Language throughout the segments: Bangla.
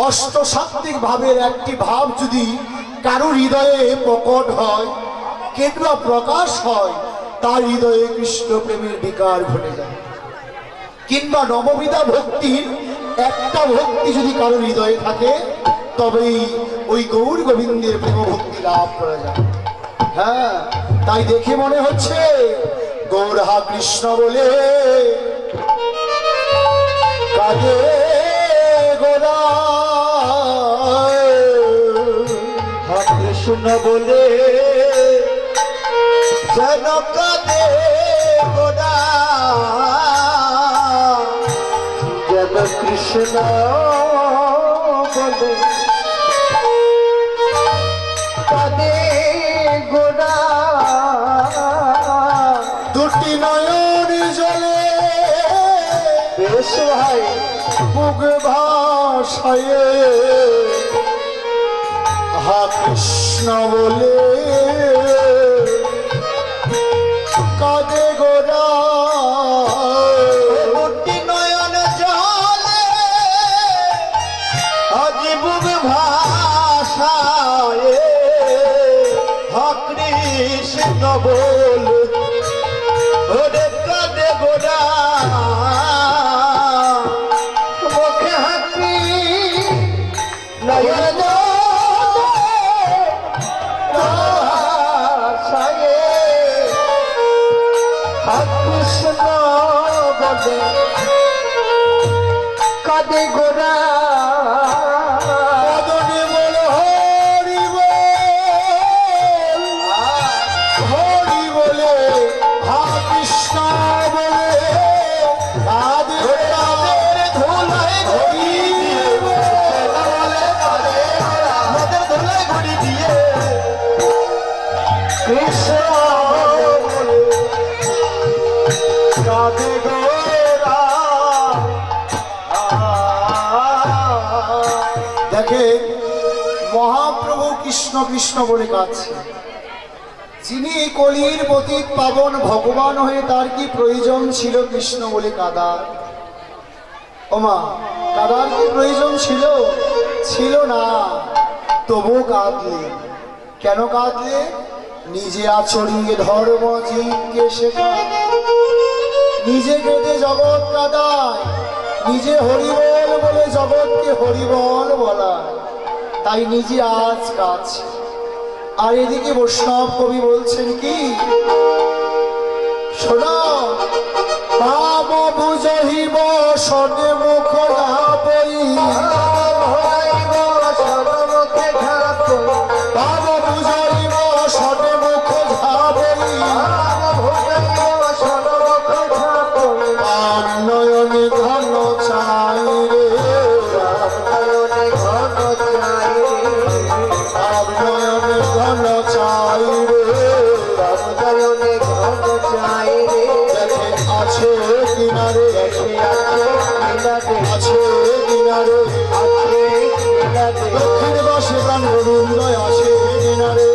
অষ্টসাত্ত্বিক ভাবের একটি ভাব যদি কারো হৃদয়ে প্রকট হয় কিংবা প্রকাশ হয়, তার হৃদয়ে কৃষ্ণ প্রেমের বিকার ঘটে যায়। কিংবা নববিধা ভক্তির একটা ভক্তি যদি কারো হৃদয়ে থাকে, তবেই ওই গৌর গোবিন্দের প্রেম ভক্তি লাভ করা যায়। হ্যাঁ, তাই দেখে মনে হচ্ছে গৌরহা কৃষ্ণ বলে কাজে গোরা, হা কৃষ্ণ বলে যেন কাঁদে গোরা, যেন কৃষ্ণ বলে কাঁদে গোরা। দুটি নয়ন জলে বেশ ভাই বুক ভাসায় হা কৃষ্ণ বলে কাঁদে গোরা। দুটি নয়ন জলে আজি বুক ভাসায় হা কৃষ্ণ বল ওরে কাঁদে গোরা। মুখে হাসি নয়ন ভাসায় হা কৃষ্ণ বলে কাঁদে গোরা। বদনে বল হরি বল, হরি বলে হা কৃষ্ণ বলে কাঁদে গোরা। ধুলায় ঘড়ি দিয়ে বলে কাঁদে গোরা। নদের ধুলায় ঘড়ি দিয়ে কৃষ্ণ বলে কাঁদে গোরা। দেখে মহাপ্রভু কৃষ্ণ কৃষ্ণ বলে কাঁদছে। যিনি এই কলির পতিত পাবন ভগবান হয়ে তার কি প্রয়োজন ছিল কৃষ্ণ বলে কাদার? ওমা, কাদার কি প্রয়োজন ছিল? ছিল না, তবু কাঁদলে। কেন কাঁদলে? নিজে আচরিয়ে ধর্ম জীবকে শেখায়, নিজে কেঁদে জগৎ কাদায়, নিজে হরিবল বলে জগৎকে হরিবল বলায়, তাই নিজে আজ কাছে। আর এদিকে বৈষ্ণব কবি বলছেন কি, শোনো, পাব বুঝহিব সনে মুখ না পড়ি, পাব বুঝহিব সনে মুখ ঝাপড়ি, নয়নে ঘন চাই রে, নয়নে ঘন চাই রে, দেখে আছে কিনারে, আছে কিনারে, দক্ষিণ পাশে প্রাণ গোবিন্দ আছে কিনারে,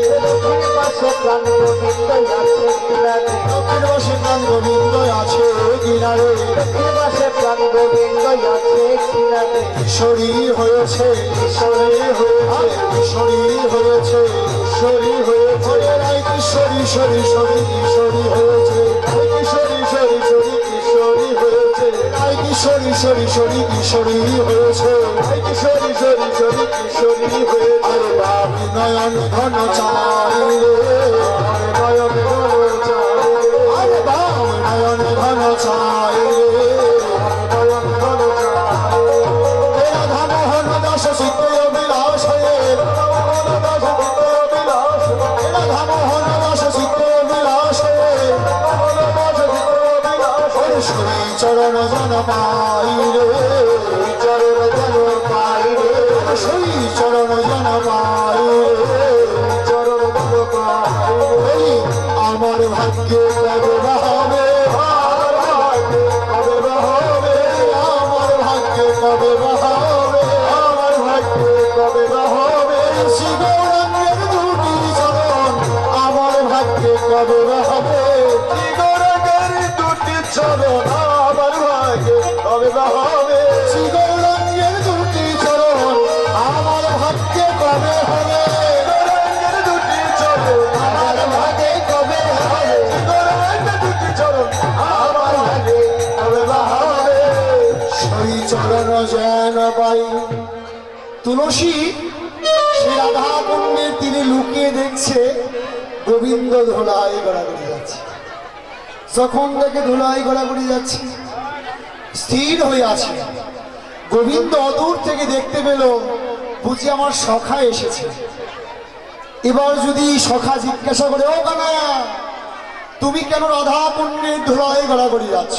দক্ষিণ পাশে প্রাণ গোবিন্দ আছে কিনারে, কিশোরী হয়েছে, কিশোরী হয়েছে, কিশোরী হয়েছে, কিশোরী হয়েছে, রাই কিশোরী শরী শরী কিশোরী হয়েছে, কিশোরী শরী শরী কিশোরী হয়েছে, রাই কিশোরী শরী শরী কিশোরী হয়েছে, কিশোরী শরী শরী কিশোরী হয়েছে। আরে বাপ নয়ন ঘন চাই রে, নয়ন ঘন চাই, আরে বাপ নয়ন ঘন চাই রে, নয়ন ঘন চাই। রাধা মোহন দাস চিত্ত বিলাস হয়ে, রাধা মোহন দাস চিত্ত বিলাস হয়ে, শ্রী চরণ জন পাই রে, চরণ জন পাই রে, শ্রী চরণ জন পাই রে, চরণ জন পাই রে। আমার ভাগ্যে কবে হবে, আমার ভাগ্যে কবে হবে, আমার ভাগ্যে কবে হবে, আমার ভাগ্যে কবে হবে, শ্রী গৌরাঙ্গের দুটি চরণ আমার ভাগ্যে কবে হবে, শ্রী গৌরাঙ্গের দুটি চরণ আমার ভাগ্যে কবে হবে, শ্রী গৌরাঙ্গের দুটি চরণ তুলসী সে রাধা কুণ্ডের তিনি লুকিয়ে দেখছে গোবিন্দ ধুলাই গড়াগড়ি যাচ্ছে। যখন থেকে ধুলাই গড়াগড়ি যাচ্ছে স্থির হয়ে আছে। গোবিন্দ অদূর থেকে দেখতে পেল বুঝি আমার সখা এসেছে। এবার যদি সখা জিজ্ঞাসা করে, ও কানাইয়া তুমি কেন রাধা কুণ্ডের ধুলাই গড়াগড়ি যাচ্ছ?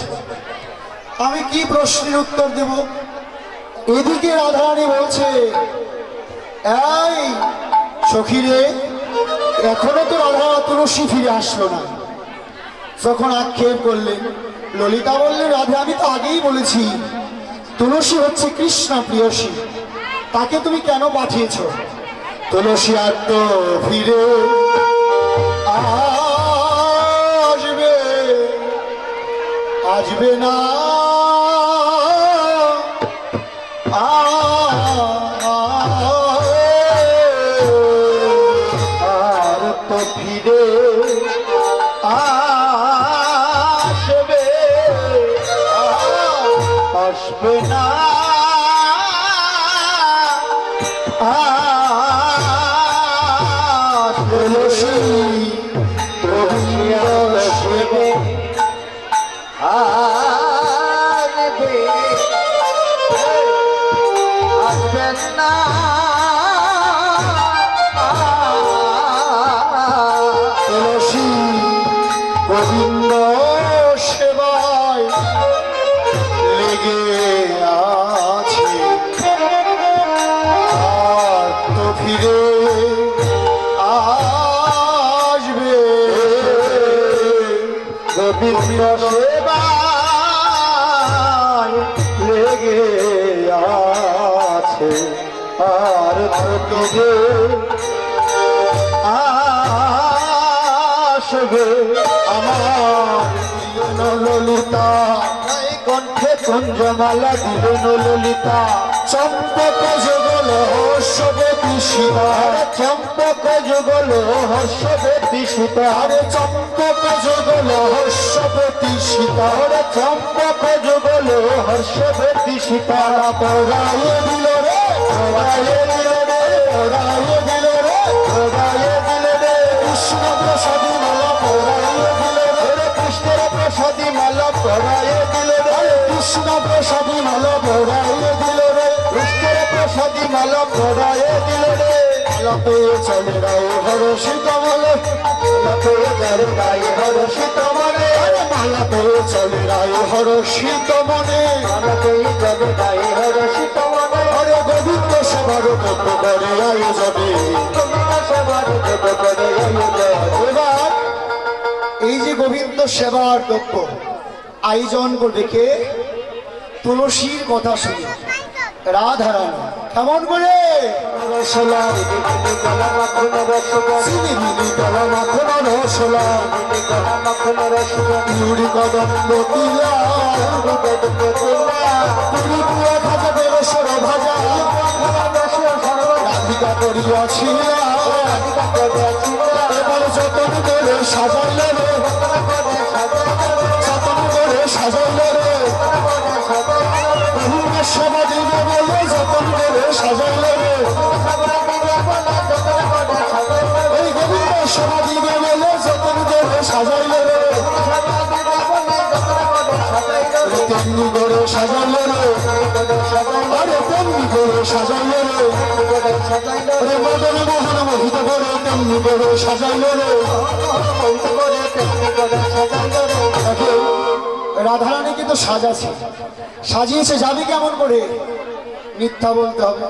আমি কি প্রশ্নের উত্তর দেব? এদিকে রাধারানী বলছে, এই সখীরে, এখনো তো রাধা তুলসী ফিরে আসলো না। যখন আক্ষেপ করলেন, ললিতা বললেন, রাধা আমি তো আগেই বলেছি তুলসী হচ্ছে কৃষ্ণ প্রিয়সী, তাকে তুমি কেন পাঠিয়েছ? তুলসী আর তো ফিরে আসবে আসবে না, আর তো ফিরে আসবে আসবে না, তুলসী আসবে আসবে আসবেন না, তুলসী গোবিন্দ সেবায় লেগে আছে, আর তো ফিরে আসবে গোবিন্দ সেবায় লেগে আছে, আর তোকে আসবে আমার ললিতা, কণ্ঠে কুঞ্জমালা দিলেন ললিতা, চম্পক যুগল হর্ষবতী সীতা, চম্পক যুগল হর্ষবতী সীতা, আরে চম্পক যুগল হর্ষবতী সীতা, চম্পক যুগল হর্ষবতী সীতা, পড়াইয়ে দিল রে, পড়াইয়ে দিল রে, পড়াইয়ে দিল রে, পড়াইয়ে দিলে রে, কৃষ্ণ প্রসাদী মালা পড়াইয়ে দিল রে, কৃষ্ণের প্রসাদী মালা পড়াইয়ে দিলে রে, কৃষ্ণ প্রসাদী মালা পড়াইয়ে দিল রে, কৃষ্ণের প্রসাদী মালা পড়াইয়ে দিলে রে, লাপে চলে রায় হরষিত বলে, লাপে যার গায়ে হরষিত মনে, মালাতে চলে রায় হরষিত মনে, লাপে যার গায়ে হরষিত মনে, আরে গোবিন্দ সেবার কত করে আয়োজনে। সবার কত করে এবার এই যে গোবিন্দ সেবার দ্রব্য আয়োজন করবে কে? তুলসীর কথা শুনে রাধারানী কেমন করে রসলা গলা মাখন রসগোল্লা, চিনি মিনি গলা মাখন রসলা গলা মাখন রসগোল্লা, ইউরি কদম্ব তিলা পুরি পুয়া ভাজা বেরসর ভাজা রাধিকা করিয়াছিলা, এবার যতন করে সাজাইলে রে, যতন করে সাজাইলে রে, বহুমের সেবা দিবে বলে যতন করে সাজাইলে রে, এই গোবিন্দ সেবা দিবে বলে যতন করে সাজাইলে রে, তেমনি করে সাজাইলে রে, আরে তেমনি করে সাজাইলে রে, আরে মদন মোহন মোহিত করে তেমনি করে সাজাইলে রে। দেখো, রাধারানী কিন্তু সাজাছে, সাজিয়েছে, যাবে কেমন করে? মিথ্যা বলতে হবে,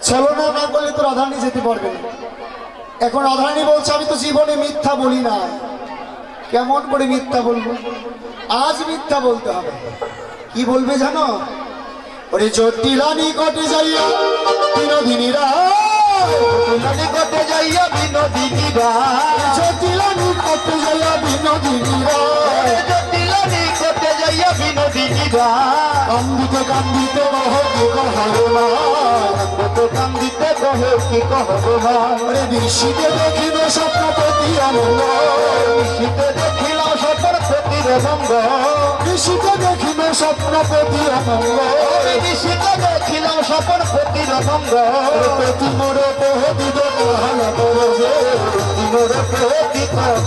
ছলনা না করলে তো রাধারানী যেতে পারবে না। এখন রাধারানী বলছে আমি তো জীবনে মিথ্যা বলি না, কেমন করে মিথ্যা বলবো? আজ মিথ্যা বলতে হবে। কি বলবে জানো? ওরে জটিলা নিকটে যাইয়া বিনোদিনীরা, নিকটে যাইয়া বিনোদিনীরা, জটিলা নিকটে যাইয়া বিনোদিনীরা, জটিলা নিকটে যাইয়া বিনোদিনীরা, কান্দিতে কান্দিতে মহকে কহারে মা, কান্দিতে কহে কি কহবে মা, ওরে বৃষ্টিতে দেখিবে স্বপ্নপতি আনন্দ, শীতে দেখিলাম সতর ক্ষতির ভঙ্গ, বৃষ্টিতে দেখিবে স্বপ্ন প্রতি অমঙ্গ আমি নিশিতে দেখিলাম স্বপন প্রতির অমঙ্গ প্রতি মোরে প্রহদিত কাল করবে মোরে প্রতি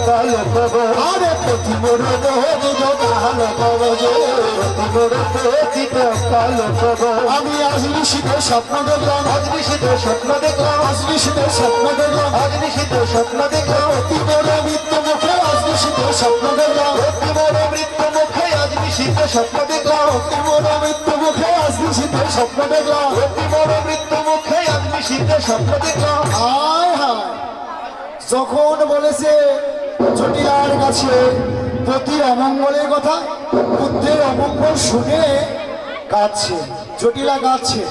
কাল কব আরে প্রতি মোরে প্রহদিত কাল করবে মোরে প্রতি কাল কব আমি আজ নিশীতে স্বপ্ন দেখলাম আজ নিশিতে স্বপ্ন দেখলাম আজ নিশীতে স্বপ্ন দেখলাম আজ নিশিতে স্বপ্ন দেখলাম অতি বড় মৃত্যু মুখে আজ নিশীতে স্বপ্ন দেখলাম অতি বড় মৃত্যু মুখে আজ নিশিতে স্বপ্ন দেখলাম অতি বড় মৃত্যু মুখে আজ নিশীতে স্বপ্ন দেখলাম অতি বড় মৃত্যু মুখে আজ নিশিতে স্বপ্ন দেখলাম হায় হায় যখন বলেছে জটিলার কাছে প্রতি অমঙ্গলের কথা বুদ্ধের অমঙ্গল শুনে গাচ্ছে জটিলা গাচ্ছে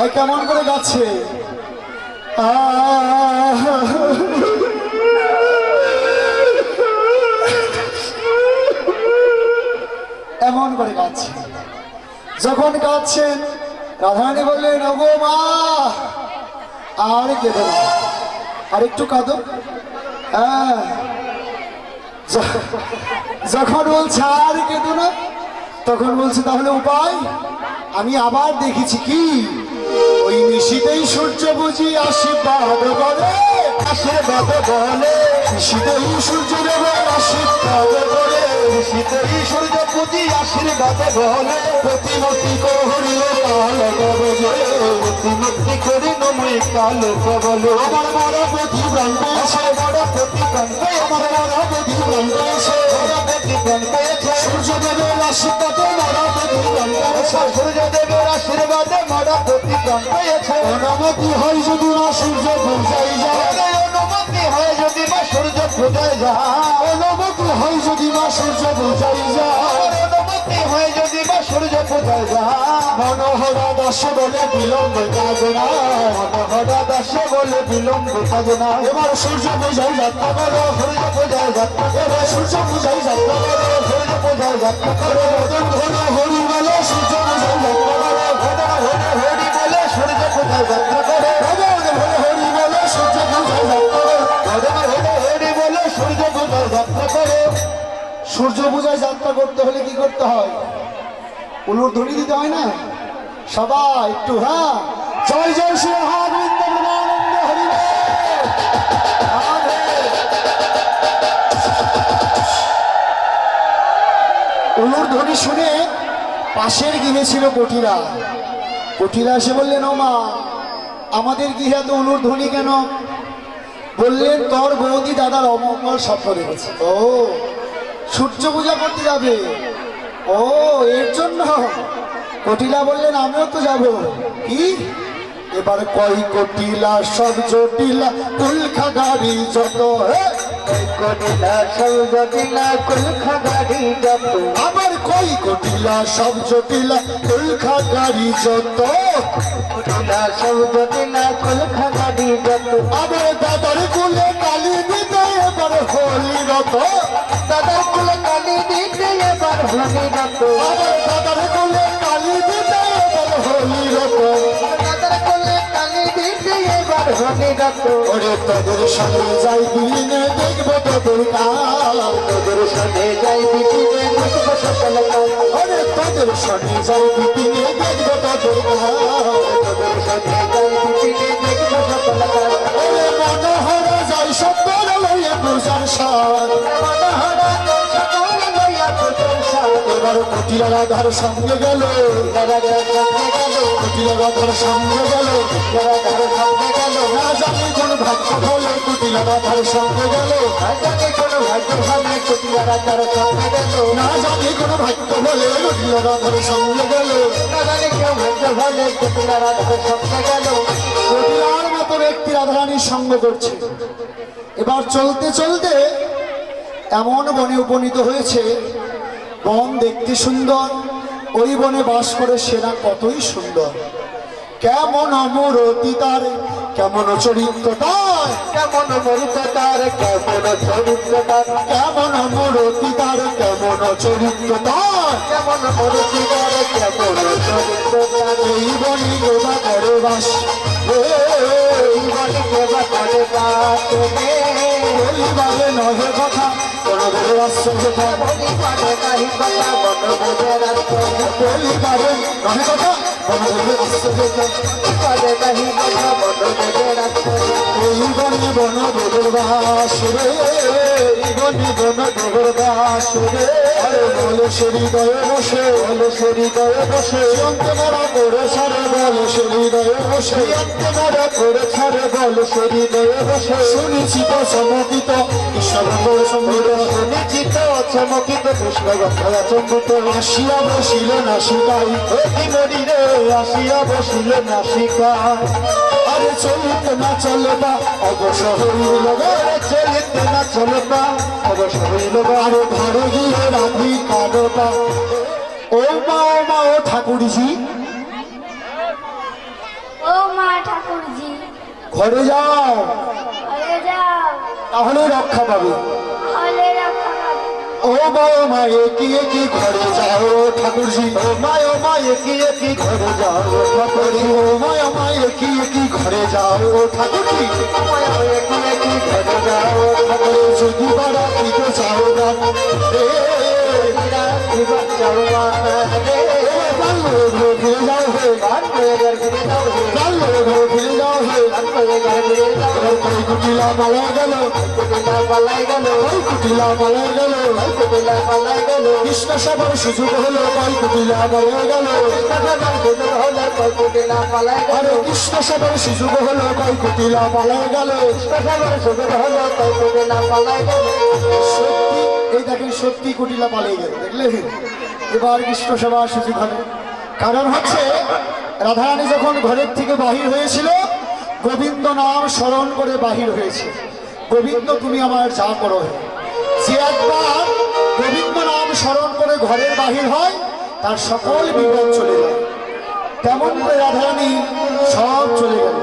এই কেমন করে গাচ্ছে আহ এমন করে গাচ্ছে যখন গাচ্ছেন রাধারানী বললেন ওগো মা আর কেঁদো না আর একটু কাঁদো হ্যাঁ যখন বলছে আর কেঁদো না তখন বলছে তাহলে উপায় আমি আবার দেখেছি কি ওই নিশীতেই সূর্য বুঝি আশীর্বাদ করে আশীর্বাদ বলে নিশীতেই সূর্য দেবে আশীর্বাদ করে শীতই সূর্য পুঁজি আশীর্বাদ বলে প্রতিমতি করিলে কাল করবে প্রতিমূর্তি করি নময় কাল কবল আমার বড় প্রতি প্রাণ পেয়েছে বড় প্রতিপ্রাণ আমার বড় প্রতি প্রাণ পেয়েছে বড় প্রতিপ্রাণ পেয়েছে সূর্যদেবের আশীর্বাদে বড় প্রতি প্রাণ পেয়েছে সূর্যদেবের আশীর্বাদে বড় প্রতিপ্রাণ পেয়েছে অনুমতি হয় যদি না সূর্য পূজাই যায় অনুমতি হয় যদি বা সূর্য পূজায় যায় অনুমতি হয় যদি না সূর্য পূজাই যায় অনুমতি হয় যদি বা সূর্য পূজায় যায় মনোহরা দাস বলে বিলম্ব কাজ না মনোহরা দাসে বলে বিলম্ব কাজ না এবার সূর্য পূজাই যাত্রা করো সূর্য পূজায় যাত্রা এবার সূর্য পূজাই যাত্রা করো সূর্য পূজায় যাত্রা করে মদন ঘন হরি বলে সূর্য পূজাই যাত্রা করো ভোদন হরি হরি বলে সূর্য পূজায় যাত্রা করে মদন ঘন হরি বলে সূর্য পূজাই যাত্রা করো ভোদন হরি হরি বলে সূর্য পূজায় যাত্রা করে সূর্য পূজায় যাত্রা করতে হলে কি করতে হয় উলুর ধ্বনি দিতে হয় না সবাই একটু হ্যাঁ জয় জয় শ্রী মহাগোবিন্দ ব্রহ্মানন্দ হরি বল। রাধে। উলুর ধ্বনি শুনে পাশের গৃহে ছিল কটিরা কটিরা এসে বললেন ও মা আমাদের গৃহে তো উলুর ধ্বনি কেন বললেন তোর বৌদি দাদার অমঙ্গল স্বপ্ন দেখেছে ও সূর্য পূজা করতে যাবে ও এর জন্য কটিলা বললেন আমিও তো যাব কি এবার কই কটিলা সব জটিলা কুলখা গাড়ি যত কটিলা সব জটিলা কুলখা গাড়ি যত আবার কই কটিলা সব জটিলা কুলখা গাড়ি যত কটিলা সব জটিলা কুলখা গাড়ি যত আবার দাদার কুলে কালী দিতে এবার হোলি রত দাদার কুলে কালি দিতে এবার হলি যত আবার দাদার কুলে কালী দিতে এবার হোলি রত দাদার কুলে কালি দিতে এবার হলি যত ওরে তোদের সঙ্গে যাই দিনে দেখবো তোদের কাল তোদের সাথে যাই দিদিনে দেখবো সকল কাল ওরে তোদের সঙ্গে যাই দিনে দেখবো তোদের কাল তোদের সাথে যাই দিদিনে দেখবো সকল কাল ওরে মনোহর যাই সত্তর লইয়ে পূজার সার মনোহরা তোর সকল লইয়া তোর সাথ এবার কটিলা রাধার সঙ্গে গেল দাদার সঙ্গে গেল কটিলা রাধার সঙ্গে গেল দাদার সঙ্গে গেল না জানি কোন ভাগ্য হলে কটিলা রাধার সঙ্গে গেল রাজাকে কোনো ভাগ্য ভাবে কটিলা রাজার সঙ্গে গেল না জানি কোন ভাগ্য হলে কটিলা রাধার সঙ্গে গেল রাজাকে কেউ ভাগ্য ভাবে কটিলা রাজার সঙ্গে গেল কটিলার মতো ব্যক্তি রাধারানীর সঙ্গ করছে এবার চলতে চলতে এমন বনে উপনীত হয়েছে বন দেখতে সুন্দর ওই বনে বাস করে সেনা কতই সুন্দর কেমন মূরতি তার কেমন চরিত্র তার কেমন মরিত তার কেমন চরিত্র তার কেমন মূরতি তার কেমন চরিত্র তার কেমন মরিত তার কেমন চরিত্র তার এই বনে গোবা করে বাস এই বলে কেবা করে বাত রে বলিবারে নহে কথা কোন বনদেবের আশ্রয় যেথা বলি পারে কাহি কথা বনদেবের আশ্রয় বলি পারে কাহি কথা বনদেবের আশ্রয় যেথা পারে কাহি কথা বনদেবের আশ্রয় এই বনে বনদেবের বাস রে এই বনে বনদেবের বাস রে আরে বলে সে হৃদয়ে বসে বলে সে হৃদয়ে বসে অন্তে মারা করে ছাড়ে বলে সে হৃদয়ে বসে অন্তে মারা করে ছাড়ে বলে সে হৃদয়ে বসে শুনেছি তো চমকিত ঈশ্বর সঙ্গীত শুনেছি তো চমকিত কৃষ্ণ গঙ্গা চম্বিত আসিয়া বসিল নাসিকাই অতি রে আসিয়া বসিল নাসিকায় আরে চলিতে না চলবা অবশ্য হইল চলিতে না চলবা অবশ্য হইল আরে ঘরে গিয়ে রাধি কাঁদবা ও মা ও ঠাকুরজি ও মা ঠাকুরজি ঘরে যাও ঘরে যাও তাহলে রক্ষা পাবে হলে রক্ষা পাবে ও মা এগিয়ে কি ঘরে যাও ঠাকুরজি ও মা একি ঘরে যাও ঠাকুরজি ও মা এগিয়ে কি ঘরে যাও ঠাকুরজি একি ঘরে যাও ঠাকুর যদি বাড়া দিতে চাও না এবার যাও মা রে ফিরে যাও হে ঘরে যাও ফিরে যাও হে ঘরে যাও কই কুটিলা পালা গেল কুটিলা পালাই গেল কই কুটিলা পালা গেল কুটিলা পালাই গেল কৃষ্ণ সবার সুযোগ হলো কই কুটিলা পালা গেল কুটিলা পালাই গেল আরে কৃষ্ণ সবার সুযোগ হলো কই কুটিলা পালা গেল কুটিলা পালাই গেল সত্যি এই দেখেন সত্যি কুটিলা পালিয়ে গেল দেখলেন এবার কৃষ্ণ সবার সুযোগ হবে কারণ হচ্ছে রাধারানী যখন ঘরের থেকে বাহির হয়েছিল গোবিন্দ নাম স্মরণ করে বাহির হয়েছে গোবিন্দ তুমি আমার যা করো হে। যে একবার গোবিন্দ নাম স্মরণ করে ঘরের বাহির হয় তার সকল বিপদ চলে যায় তেমন করে রাধারানী সব চলে গেল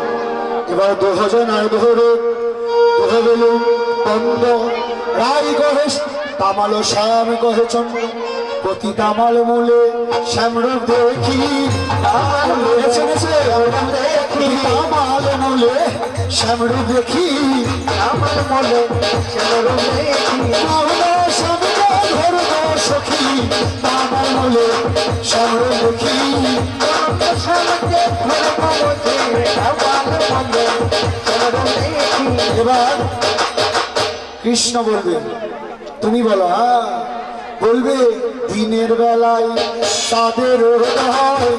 এবার দোহজন আর দোহরে দোহবেলু বন্ধ রাই গহে তামালো শ্যাম গহে চন্দ্র প্রতি তামাল মূলে শ্যামরূপ দেখি তামাল মূলে শ্যামরূপ দেখি আমার মনে শ্যামরূপ দেখি ধরব সখী তামাল মূলে শ্যামরূপ দেখি শ্যামকে ধরে পাবছে আমার মনে শ্যামরূপ দেখি এবার কৃষ্ণ বলবে তুমি বলো হ্যাঁ বলবে দিনের বেলায় তাদের হয়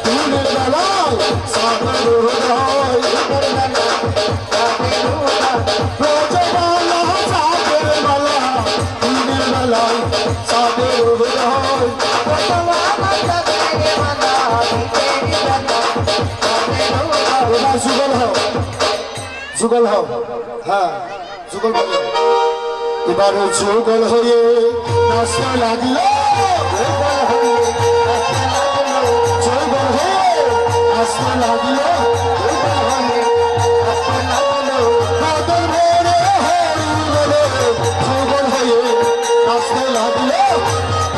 দিনের বেলায় তাদের হয় ব্রজবালা চাঁদের বেলা দিনের বেলায় তাদের হয় এবার যুগল হও হ্যাঁ যুগল বলো এবার যুগল হয়ে নাচতে লাগলো যুগল হয়ে নাচতে লাগলো বাদল ভরে হরি বলে যুগল হয়ে নাচতে লাগলো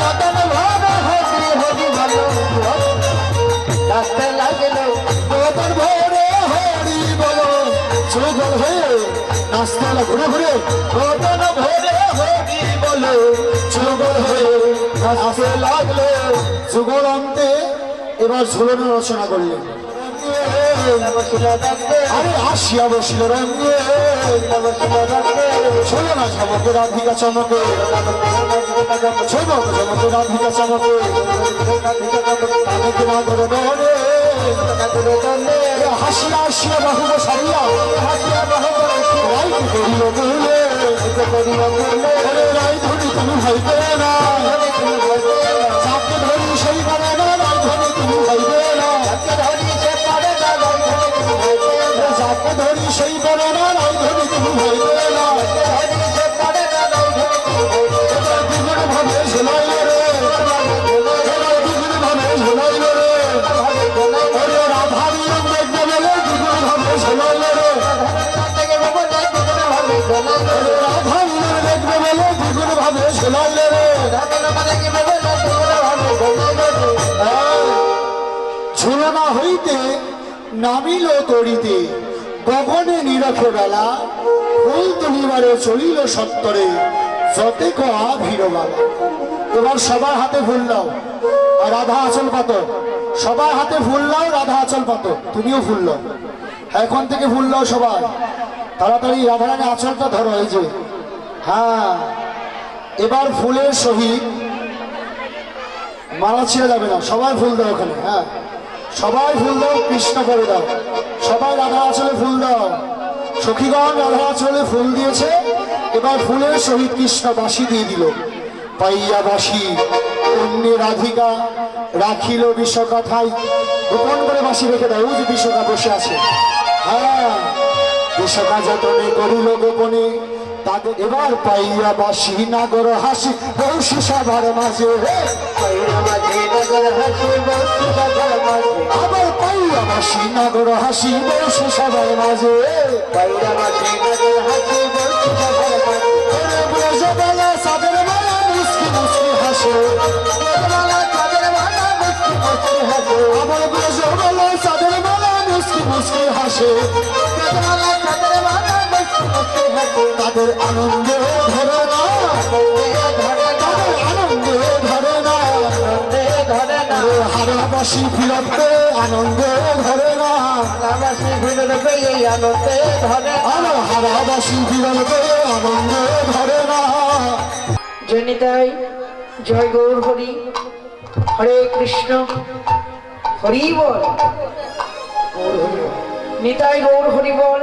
বাদল ভরে হরি হরি বলো নাচতে লাগলো বাদল ভরে হরি বলো যুগল হয়ে নাচতে লাগলো ঘুরে ঘুরে বাদল ভরে হরি বলো যুগল হয়ে নাচতে লাগলো যুগল অন্তে এবার ঝুলন রচনা করলেন আরে আসিয়া বসিল রঙে ছোলো না ঝমকে রাধিকা চমকে ছোলো না ঝমকে রাধিকা চমকে তাদেরকে না করে ডরে হাসিয়া আসিয়া বাহুব সারিয়া হাসিয়া বাহুব রাইতে করিল বলে রাই ধরি তুমি ভাইবে না চাপকে ধরি সেই পারে না রাই ধরি তুমি ভাইবে না চাপকে ধরি সেই পারে না রাই ধরি তুমি ভাইবে না দ্বিগুণ ভাবে ঝোলাইল রে দ্বিগুণ ভাবে ঝোলাইল রে ওরে রাধারি দেখবে বলে দ্বিগুণ ভাবে ঝোলাইল রে ওরে রাধারি দেখবে বলে দ্বিগুণ ভাবে ঝোলাইল রে ঝুলনা হইতে নামিল তরিতে গগনে নিরখ বেলা ফুল তুলিবারে চলিল সত্তরে যতে কয়া ভিড়বালা। এবার সবার হাতে ফুল দাও আর রাধা আঁচল পাতো। সবার হাতে ফুল দাও, রাধা আঁচল পাতো। তুমিও ফুল দাও, এখন থেকে ফুল দাও সবাই। তাড়াতাড়ি রাধারানী আঁচলটা ধরো, এই যে। হ্যাঁ, এবার ফুলের সহিত মালা ছিঁড়ে যাবে না, সবাই ফুল দাও ওখানে। হ্যাঁ, সবাই ফুল দাও, কৃষ্ণ করে দাও। সবাই রাধা আঁচলে ফুল দাও। সখীগণ রাধা আঁচলে ফুল দিয়েছে, এবার ফুলের সহিত কৃষ্ণ বাঁশি দিয়ে দিল। পাইয়া বাঁশি অন্য রাধিকা রাখিল বিশ্বকথায়। গোপন করে বাঁশি রেখে দেয়, ওই যে বিশ্বকা বসে আছে। হ্যাঁ, বিশ্বকা যতনে করিল গোপনে তাদের। এবার পাইয়া বাঁশি নাগর হাসি বংশী সভার মাঝে। আবার পাইয়া বাঁশি নাগর হাসি বংশী সভার মাঝে। ব্রজবালা সাদের মালা মুস্কি মুস্কি হাসে। আবার ব্রজবালা সাদের মালা মুস্কি মুস্কি হাসে। তাদের আনন্দে ধরে না, তাদের আনন্দে ধরে না। হারাবাসী ফিরতে আনন্দে ধরে না, হারাবাসী ফিরতে আনন্দে ধরে না। জয় নিতাই, জয় গৌর হরি। হরে কৃষ্ণ, হরি বল। নিতাই গৌর হরি বল।